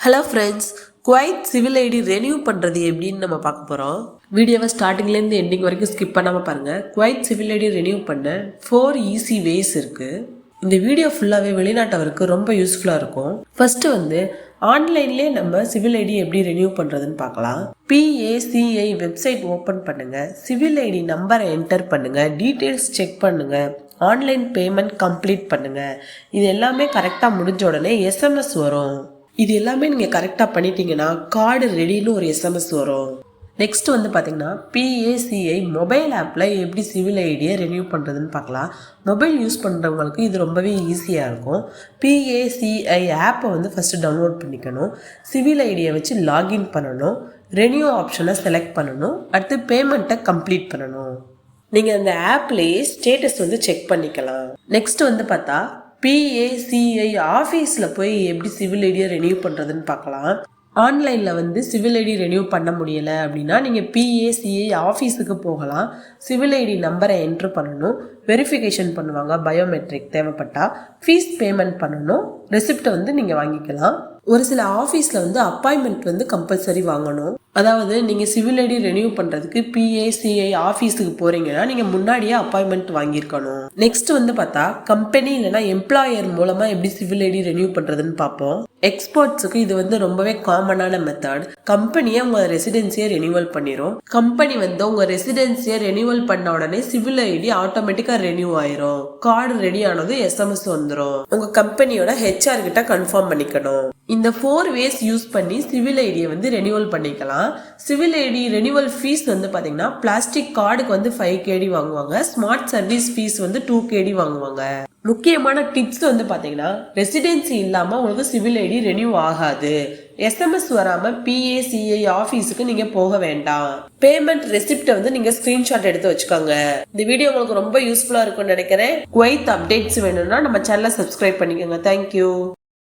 Hello friends, Kuwait civil ID renew பண்ணுறது எப்படின்னு நம்ம பார்க்க போகிறோம். வீடியோவை ஸ்டார்டிங்லேருந்து எண்டிங் வரைக்கும் ஸ்கிப் பண்ணாமல் பாருங்கள். குவைத் சிவில் ஐடி ரெனியூ பண்ண 4 ஈஸி வேஸ் இருக்குது. இந்த வீடியோ ஃபுல்லாகவே வெளிநாட்டவருக்கு ரொம்ப யூஸ்ஃபுல்லாக இருக்கும். ஃபர்ஸ்ட் ஆன்லைன்லேயே நம்ம சிவில் ஐடி எப்படி ரெனியூ பண்ணுறதுன்னு பார்க்கலாம். PACI வெப்சைட் ஓப்பன் பண்ணுங்கள். சிவில் ஐடி நம்பரை என்டர் பண்ணுங்கள். டீட்டெயில்ஸ் செக் பண்ணுங்கள். ஆன்லைன் பேமெண்ட் கம்ப்ளீட் பண்ணுங்கள். இது எல்லாமே கரெக்டாக முடிஞ்ச உடனே SMS வரும். இது எல்லாமே நீங்கள் கரெக்டாக பண்ணிட்டீங்கன்னா கார்டு ரெடின்னு ஒரு SMS வரும். நெக்ஸ்ட் பார்த்தீங்கன்னா PACI மொபைல் ஆப்பில் எப்படி சிவில் ஐடியை ரெனியூ பண்ணுறதுன்னு பார்க்கலாம். மொபைல் யூஸ் பண்ணுறவங்களுக்கு இது ரொம்பவே ஈஸியாக இருக்கும். PACI ஆப்பை ஃபஸ்ட்டு டவுன்லோட் பண்ணிக்கணும். சிவில் ஐடியை வச்சு லாகின் பண்ணணும். ரெனியூ ஆப்ஷனை செலக்ட் பண்ணணும். அடுத்து பேமெண்ட்டை கம்ப்ளீட் பண்ணணும். நீங்கள் அந்த ஆப்லேயே ஸ்டேட்டஸ் செக் பண்ணிக்கலாம். நெக்ஸ்ட் பார்த்தா PACI ஆஃபீஸில் போய் எப்படி சிவில் ஐடியை ரெனியூ பண்ணுறதுன்னு பார்க்கலாம். ஆன்லைனில் சிவில் ஐடி ரெனியூ பண்ண முடியலை அப்படின்னா நீங்கள் PACI ஆஃபீஸுக்கு போகலாம். சிவில் ஐடி நம்பரை என்ட்ரு பண்ணணும். வெரிஃபிகேஷன் பண்ணுவாங்க. பயோமெட்ரிக் தேவைப்பட்டா ஃபீஸ் பேமெண்ட் பண்ணணும். ரெசிப்டை நீங்கள் வாங்கிக்கலாம். ஒரு சில ஆஃபீஸில் அப்பாயின்மெண்ட் கம்பல்சரி வாங்கணும். அதாவது நீங்கள் சிவில் ஐடி ரெனியூ பண்ணுறதுக்கு PACI ஆஃபீஸுக்கு போகிறீங்கன்னா நீங்கள் முன்னாடியே அப்பாயின்மெண்ட் வாங்கியிருக்கணும். நெக்ஸ்ட் பார்த்தா கம்பெனி இல்லைனா எம்ப்ளாயர் மூலமாக எப்படி சிவில் ஐடி ரெனியூ பண்ணுறதுன்னு பார்ப்போம். எக்ஸ்பர்ட்ஸுக்கு இது ரொம்பவே காமனான மெத்தட். கம்பெனியை உங்கள் ரெசிடென்சியை ரெனியூவல் பண்ணிடும். கம்பெனி உங்கள் ரெசிடென்சியை ரெனியூவல் பண்ண உடனே சிவில் ஐடி ஆட்டோமேட்டிக்காக ரெனியூ ஆயிரும். கார்டு ரெடி ஆனது SMS வந்துடும். உங்கள் கம்பெனியோட HR கிட்ட கன்ஃபார்ம் பண்ணிக்கணும். இந்த 4 வேஸ் யூஸ் பண்ணி சிவில் ஐடியை ரெனியூவல் பண்ணிக்கலாம். சிவில் ஐடி ரெனியூவல் ஃபீஸ் பார்த்தீங்கன்னா பிளாஸ்டிக் கார்டுக்கு 5 KD வாங்குவாங்க. ஸ்மார்ட் சர்வீஸ் ஃபீஸ் 2 KD வாங்குவாங்க. முக்கியமான டிப்ஸ் பார்த்தீங்கன்னா ரெசிடென்சி இல்லாமல் உங்களுக்கு சிவில் ஐடி ரெனியூ ஆகாது. SMS வராமல் PACI ஆஃபீஸுக்கு நீங்கள் போக வேண்டாம். பேமெண்ட் ரெசிப்டை நீங்கள் ஸ்க்ரீன்ஷாட் எடுத்து வச்சுக்கோங்க. இந்த வீடியோ உங்களுக்கு ரொம்ப யூஸ்ஃபுல்லாக இருக்கும்னு நினைக்கிறேன். குவைத் அப்டேட்ஸ் வேணும்னா நம்ம சேனலை சப்ஸ்கிரைப் பண்ணிக்கோங்க. தேங்க்யூ.